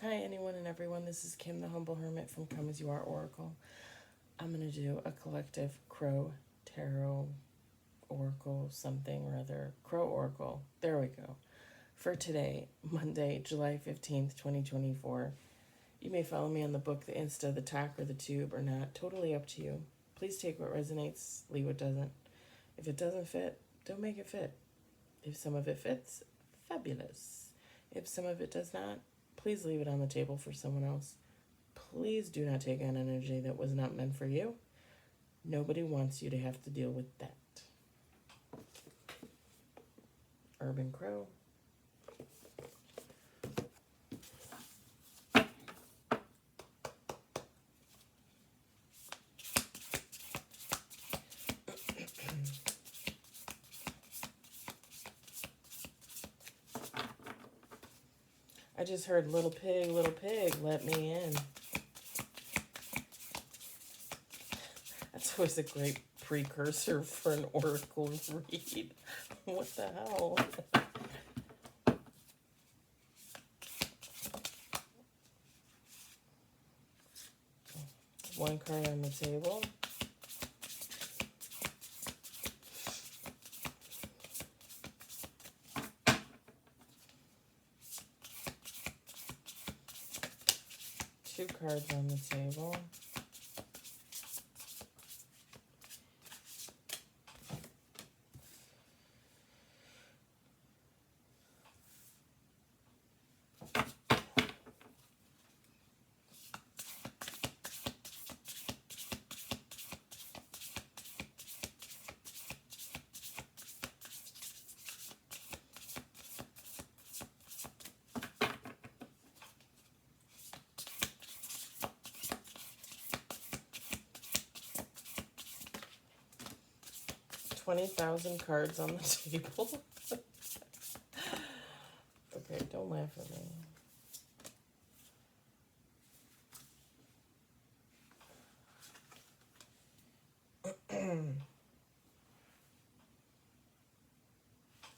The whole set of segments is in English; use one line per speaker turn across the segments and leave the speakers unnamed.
Hi, anyone and everyone. This is Kim, the Humble Hermit from Come As You Are Oracle. I'm going to do a collective Crow Tarot Oracle something or other. Crow Oracle. There we go. For today, Monday, July 15th, 2024. You may follow me on the book, the Insta, the talk, or the tube, or not. Totally up to you. Please take what resonates, leave what doesn't. If it doesn't fit, don't make it fit. If some of it fits, fabulous. If some of it does not, please leave it on the table for someone else. Please do not take on energy that was not meant for you. Nobody wants you to have to deal with that. Urban Crow. I just heard little pig, let me in. That's always a great precursor for an oracle read. What the hell? One card on the table. Two cards on the table. $20,000 cards on the table. Okay, don't laugh at me.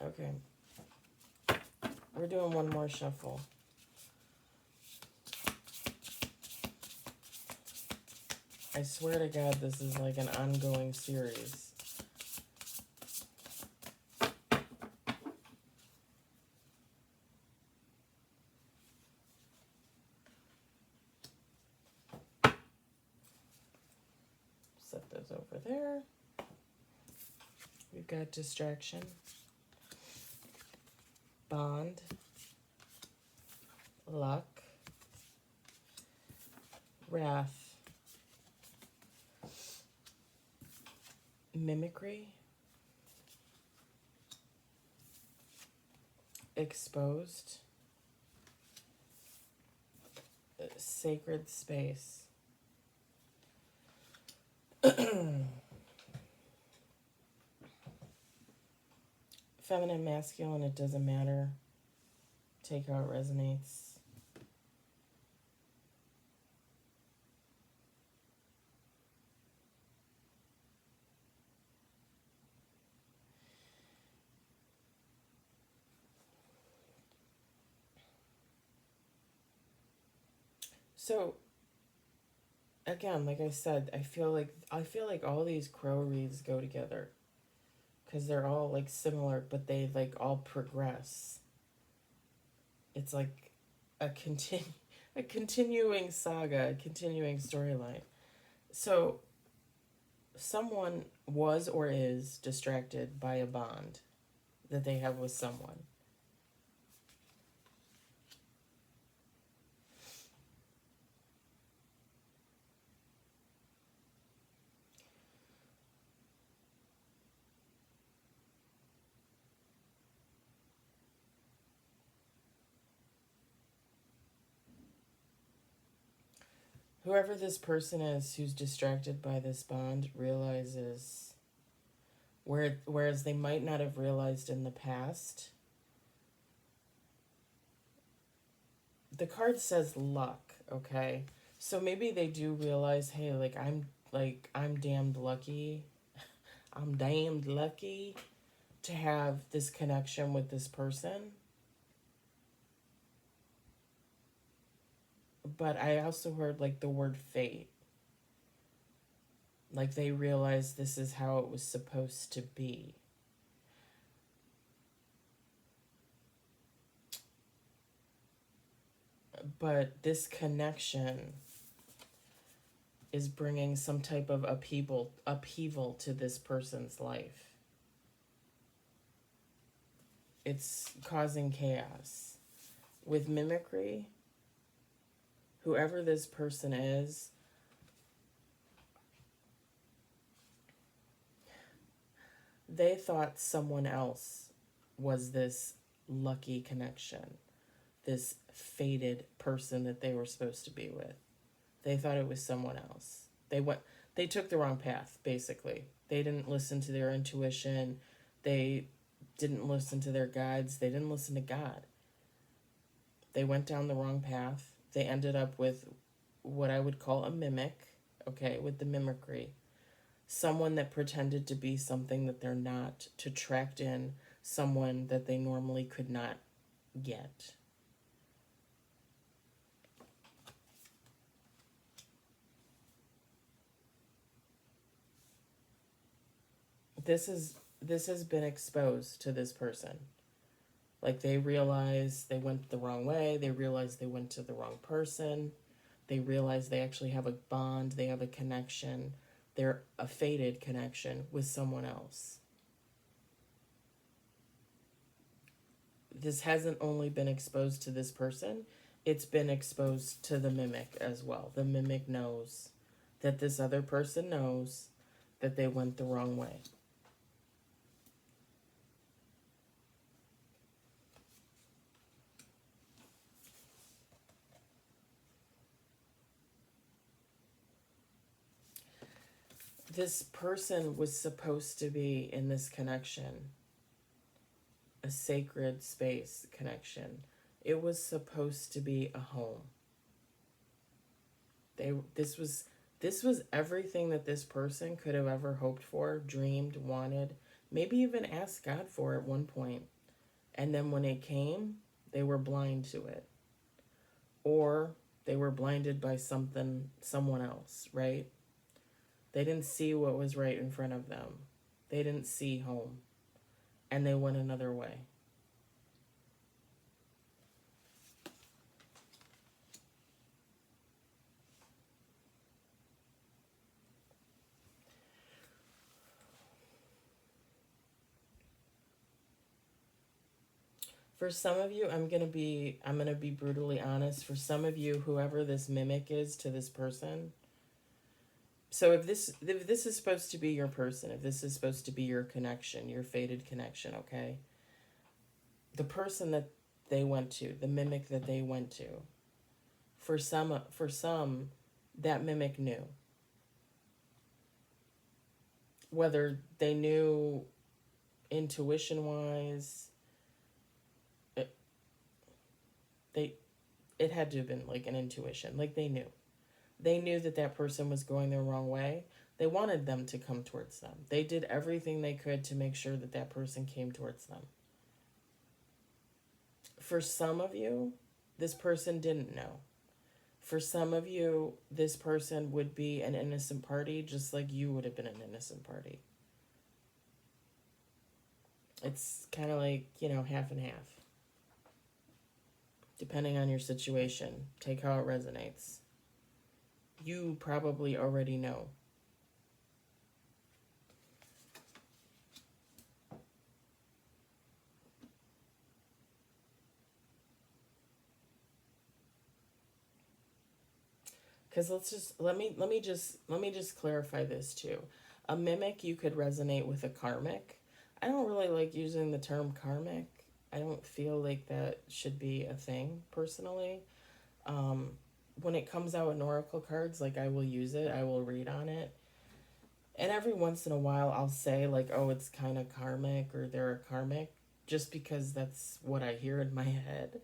Okay. We're doing one more shuffle. I swear to God, this is like an ongoing series. Set those over there. We've got distraction, bond, luck, wrath, mimicry, exposed, sacred space. Feminine, masculine, it doesn't matter. Take how it resonates. So again, like I said, I feel like all these crow reads go together because they're all like similar, but they like all progress. It's like a a continuing saga, a continuing storyline. So someone was or is distracted by a bond that they have with someone. Whoever this person is who's distracted by this bond realizes whereas they might not have realized in the past. The card says luck, okay? So maybe they do realize, hey, I'm damned lucky. I'm damned lucky to have this connection with this person. But I also heard like the word fate. Like they realized this is how it was supposed to be. But this connection is bringing some type of upheaval to this person's life. It's causing chaos. With mimicry, whoever this person is, they thought someone else was this lucky connection, this fated person that they were supposed to be with. They thought it was someone else. They took the wrong path, basically. They didn't listen to their intuition. They didn't listen to their guides. They didn't listen to God. They went down the wrong path. They ended up with what I would call a mimic, okay, with the mimicry. Someone that pretended to be something that they're not to attract in someone that they normally could not get. This has been exposed to this person. Like they realize they went the wrong way, they realize they went to the wrong person, they realize they actually have a bond, they have a connection, they're a fated connection with someone else. This hasn't only been exposed to this person, it's been exposed to the mimic as well. The mimic knows that this other person knows that they went the wrong way. This person was supposed to be in this connection, a sacred space connection. It was supposed to be a home. This was everything that this person could have ever hoped for, dreamed, wanted, maybe even asked God for at one point. And then when it came, they were blind to it. Or they were blinded by someone else, right? They didn't see what was right in front of them. They didn't see home. And they went another way. For some of you, I'm gonna be brutally honest. For some of you, whoever this mimic is to this person. So if this is supposed to be your person, if this is supposed to be your connection, your fated connection, okay? The person that they went to, the mimic that they went to, for some that mimic knew. Whether they knew intuition wise, it had to have been like an intuition. Like they knew that that person was going the wrong way. They wanted them to come towards them. They did everything they could to make sure that that person came towards them. For some of you, this person didn't know. For some of you, this person would be an innocent party just like you would have been an innocent party. It's kind of like, half and half. Depending on your situation, take how it resonates. You probably already know. Because let me just clarify this too. A mimic, you could resonate with a karmic. I don't really like using the term karmic. I don't feel like that should be a thing personally. When it comes out in oracle cards, like I will use it, I will read on it. And every once in a while I'll say like, oh, it's kind of karmic or they're a karmic, just because that's what I hear in my head.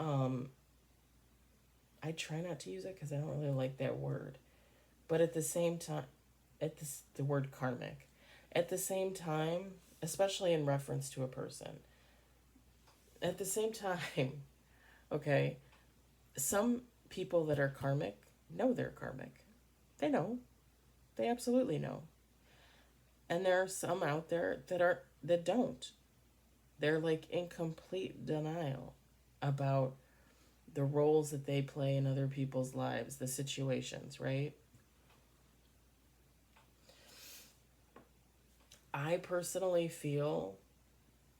I try not to use it because I don't really like that word. But at the same time, the word karmic, at the same time, especially in reference to a person, at the same time, okay, some people that are karmic know they're karmic. They know. They absolutely know. And there are some out there that don't. They're like in complete denial about the roles that they play in other people's lives, the situations, right? I personally feel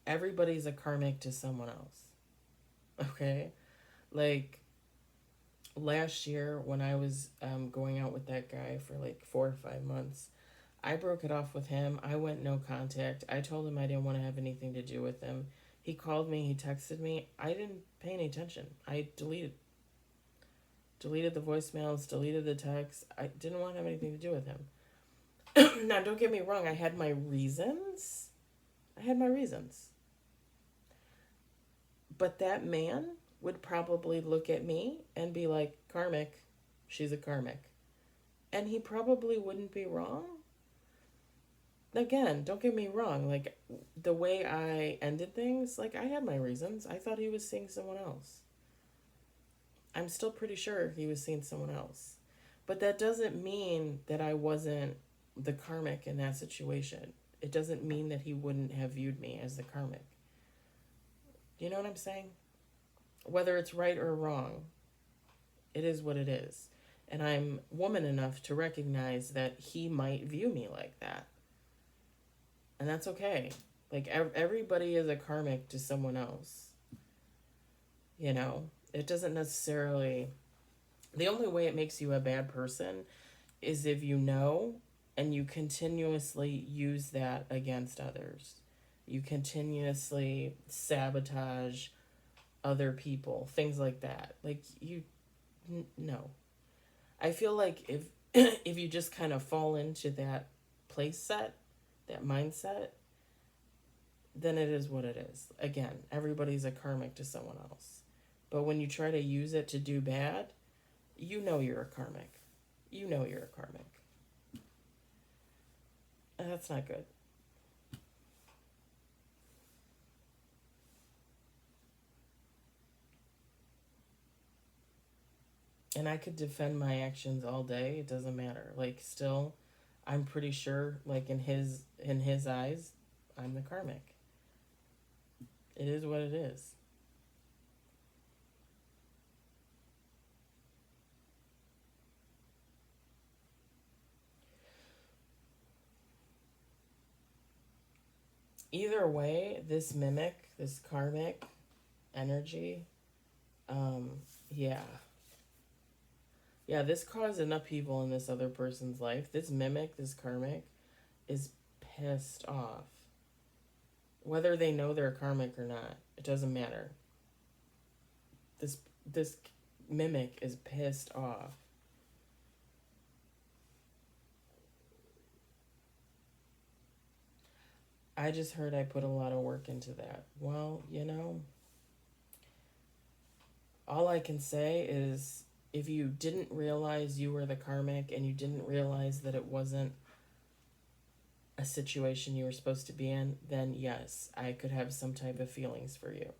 everybody's a karmic to someone else. Okay? Like last year when I was going out with that guy for like 4 or 5 months, I broke it off with him. I went no contact. I told him I didn't want to have anything to do with him. He called me, he texted me. I didn't pay any attention. I deleted the voicemails, deleted the texts. I didn't want to have anything to do with him. Now, don't get me wrong. I had my reasons. But that man would probably look at me and be like, Karmic, she's a karmic. And he probably wouldn't be wrong. Again, don't get me wrong. Like, the way I ended things, like, I had my reasons. I thought he was seeing someone else. I'm still pretty sure he was seeing someone else. But that doesn't mean that I wasn't the karmic in that situation. It doesn't mean that he wouldn't have viewed me as the karmic. Do you know what I'm saying? Whether it's right or wrong, it is what it is. And I'm woman enough to recognize that he might view me like that. And that's okay. Like, everybody is a karmic to someone else. You know, it doesn't necessarily... The only way it makes you a bad person is if you know and you continuously use that against others. You continuously sabotage other people, things like that. Like, no. I feel like if if you just kind of fall into that place set, that mindset, then it is what it is. Again, everybody's a karmic to someone else. But when you try to use it to do bad, you know you're a karmic. You know you're a karmic. And that's not good. And I could defend my actions all day. It doesn't matter. Like, still, I'm pretty sure, like, in his eyes, I'm the karmic. It is what it is. Either way, this mimic, this karmic energy, yeah. Yeah, this caused an upheaval in this other person's life. This mimic, this karmic, is pissed off. Whether they know they're karmic or not, it doesn't matter. This mimic is pissed off. I just heard I put a lot of work into that. Well, you know, all I can say is if you didn't realize you were the karmic and you didn't realize that it wasn't a situation you were supposed to be in, then yes, I could have some type of feelings for you.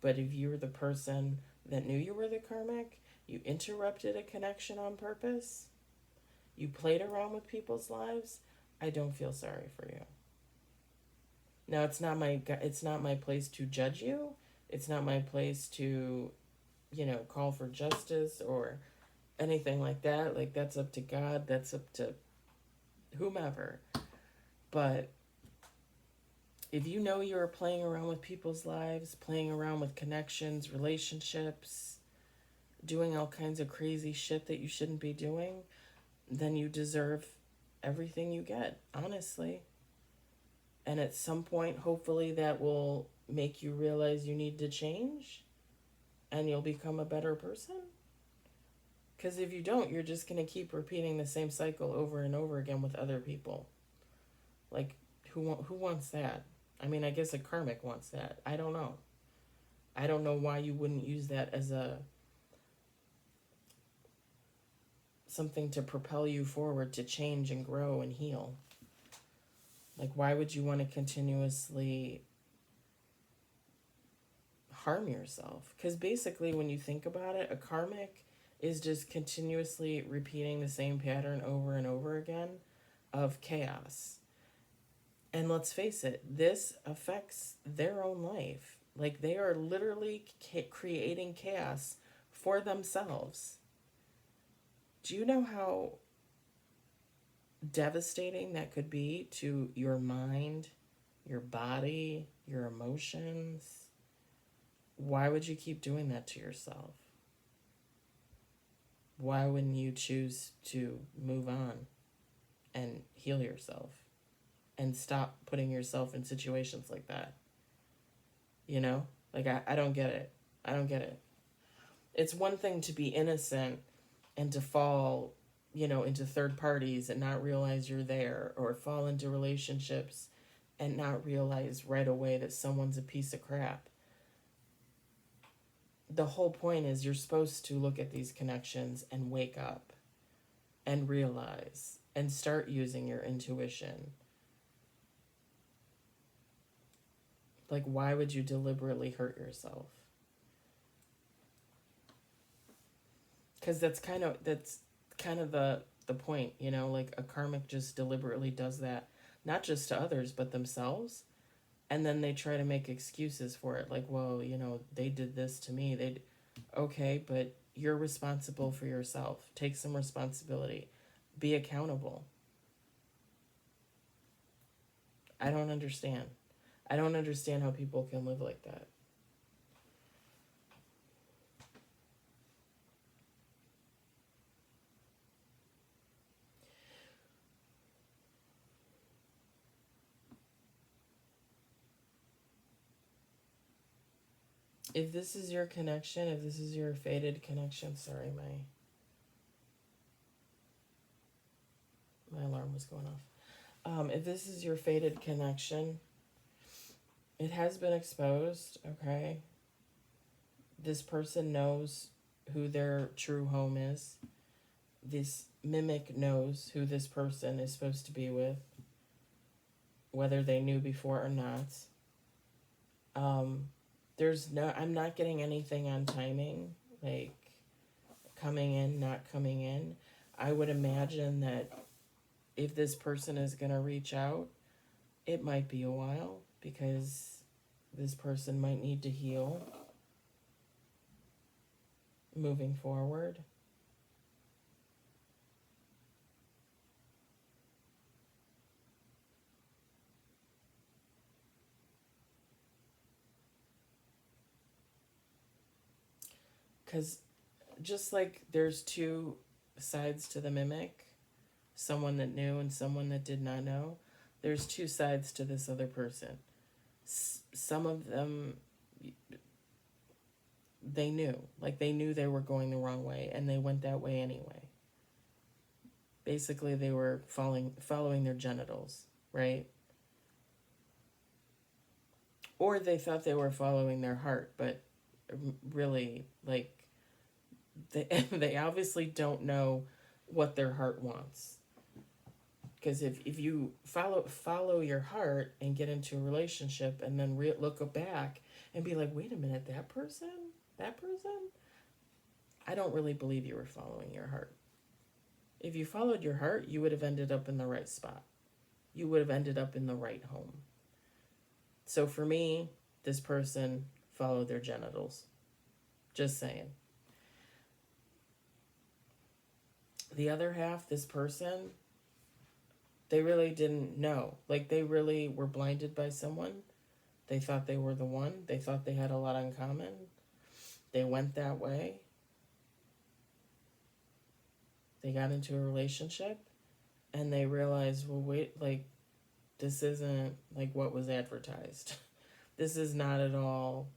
But if you were the person that knew you were the karmic, you interrupted a connection on purpose, you played around with people's lives, I don't feel sorry for you. Now, it's not my place to judge you. It's not my place to, call for justice or anything like that. Like, that's up to God. That's up to whomever. But if you know you're playing around with people's lives, playing around with connections, relationships, doing all kinds of crazy shit that you shouldn't be doing, then you deserve everything you get, honestly. And at some point, hopefully, that will make you realize you need to change and you'll become a better person. Because if you don't, you're just going to keep repeating the same cycle over and over again with other people. Like, who wants that? I mean, I guess a karmic wants that. I don't know. I don't know why you wouldn't use that as something to propel you forward to change and grow and heal. Like, why would you want to continuously harm yourself? Because basically, when you think about it, a karmic is just continuously repeating the same pattern over and over again of chaos. And let's face it, this affects their own life. Like they are literally creating chaos for themselves. Do you know how devastating that could be to your mind, your body, your emotions? Why would you keep doing that to yourself? Why wouldn't you choose to move on and heal yourself and stop putting yourself in situations like that? You know? Like, I don't get it. I don't get it. It's one thing to be innocent and to fall, into third parties and not realize you're there, or fall into relationships and not realize right away that someone's a piece of crap. The whole point is you're supposed to look at these connections and wake up and realize and start using your intuition. Like, why would you deliberately hurt yourself? Because that's kind of the point, like a karmic just deliberately does that, not just to others but themselves, and then they try to make excuses for it, like, well, they did this to me. Okay, but you're responsible for yourself. Take some responsibility. Be accountable. I don't understand. I don't understand how people can live like that. If this is your connection, if this is your fated connection, sorry, my alarm was going off. If this is your fated connection, it has been exposed, okay? This person knows who their true home is. This mimic knows who this person is supposed to be with, whether they knew before or not. I'm not getting anything on timing, like coming in, not coming in. I would imagine that if this person is going to reach out, it might be a while, because this person might need to heal moving forward. Because just like there's two sides to the mimic, someone that knew and someone that did not know, there's two sides to this other person. Some of them, they knew they were going the wrong way, and they went that way anyway. Basically, they were following their genitals, right? Or they thought they were following their heart, but really, like, they obviously don't know what their heart wants. Because if you follow your heart and get into a relationship and then look back and be like, wait a minute, that person, I don't really believe you were following your heart. If you followed your heart, you would have ended up in the right spot. You would have ended up in the right home. So for me, this person followed their genitals. Just saying. The other half, this person, they really didn't know. Like, they really were blinded by someone. They thought they were the one. They thought they had a lot in common. They went that way. They got into a relationship and they realized, well, wait, like, this isn't like what was advertised. This is not at all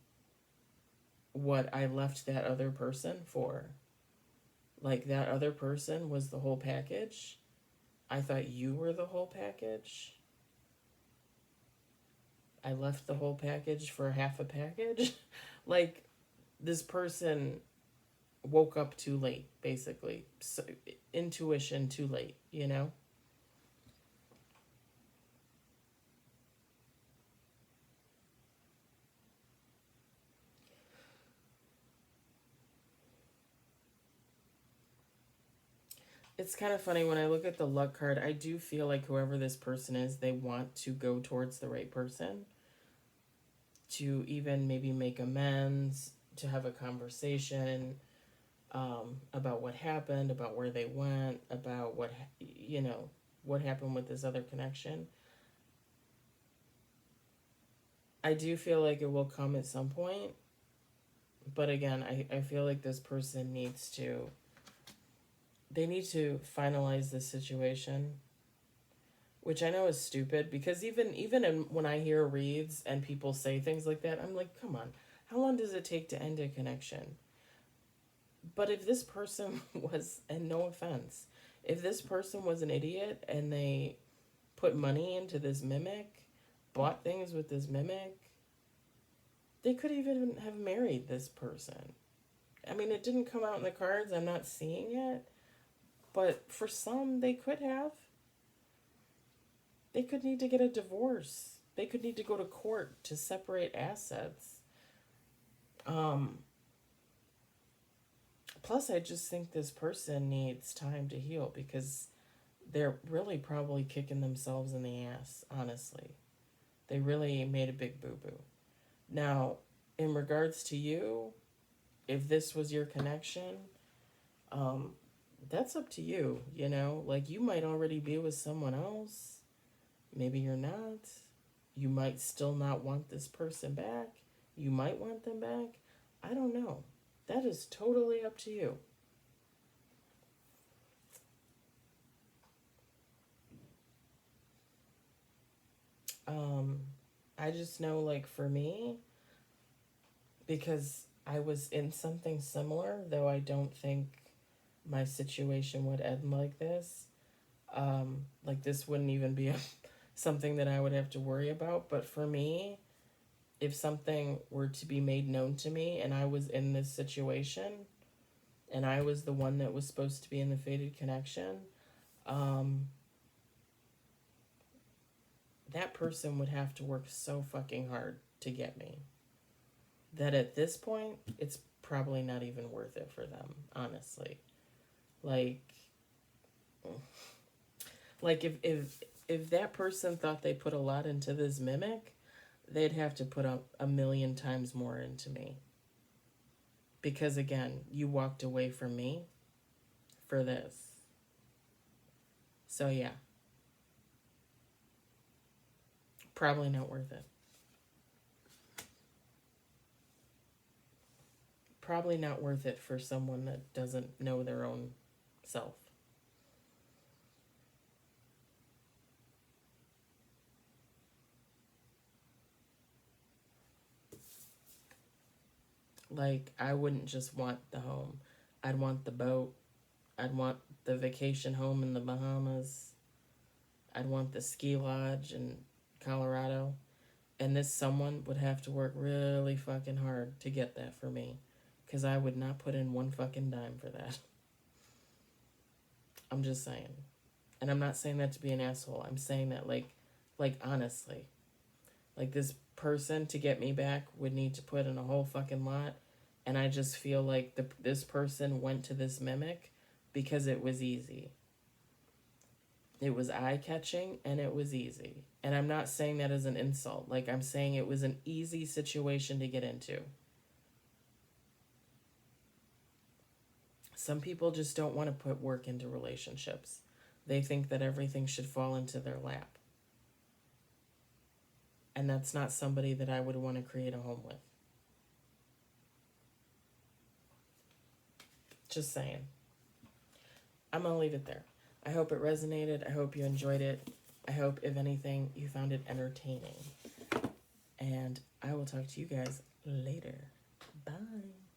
what I left that other person for. Like, that other person was the whole package. I thought you were the whole package. I left the whole package for half a package. Like, this person woke up too late, basically. So, intuition too late, It's kind of funny when I look at the luck card, I do feel like whoever this person is, they want to go towards the right person, to even maybe make amends, to have a conversation about what happened, about where they went, about what happened with this other connection. I do feel like it will come at some point, but again, I feel like this person they need to finalize this situation, which I know is stupid, because when I hear reads and people say things like that, I'm like, come on, how long does it take to end a connection? But if this person was, and no offense, if this person was an idiot and they put money into this mimic, bought things with this mimic, they could even have married this person. I mean, it didn't come out in the cards, I'm not seeing it, but for some, they could have. They could need to get a divorce. They could need to go to court to separate assets. Plus, I just think this person needs time to heal, because they're really probably kicking themselves in the ass, honestly. They really made a big boo-boo. Now, in regards to you, if this was your connection, that's up to you, Like, you might already be with someone else. Maybe you're not. You might still not want this person back. You might want them back. I don't know. That is totally up to you. I just know, like, for me, because I was in something similar, though I don't think my situation would end like this. Like, this wouldn't even be something that I would have to worry about. But for me, if something were to be made known to me and I was in this situation and I was the one that was supposed to be in the fated connection, that person would have to work so fucking hard to get me that at this point, it's probably not even worth it for them, honestly. Like if that person thought they put a lot into this mimic, they'd have to put up a million times more into me. Because again, you walked away from me for this. So yeah. Probably not worth it. Probably not worth it for someone that doesn't know their own self. Like, I wouldn't just want the home. I'd want the boat. I'd want the vacation home in the Bahamas. I'd want the ski lodge in Colorado. And this someone would have to work really fucking hard to get that for me. Because I would not put in one fucking dime for that. I'm just saying. And I'm not saying that to be an asshole. I'm saying that, like honestly. Like, this person, to get me back, would need to put in a whole fucking lot. And I just feel like this person went to this mimic because it was easy. It was eye-catching and it was easy. And I'm not saying that as an insult. Like, I'm saying it was an easy situation to get into. Some people just don't want to put work into relationships. They think that everything should fall into their lap. And that's not somebody that I would want to create a home with. Just saying. I'm going to leave it there. I hope it resonated. I hope you enjoyed it. I hope, if anything, you found it entertaining. And I will talk to you guys later. Bye.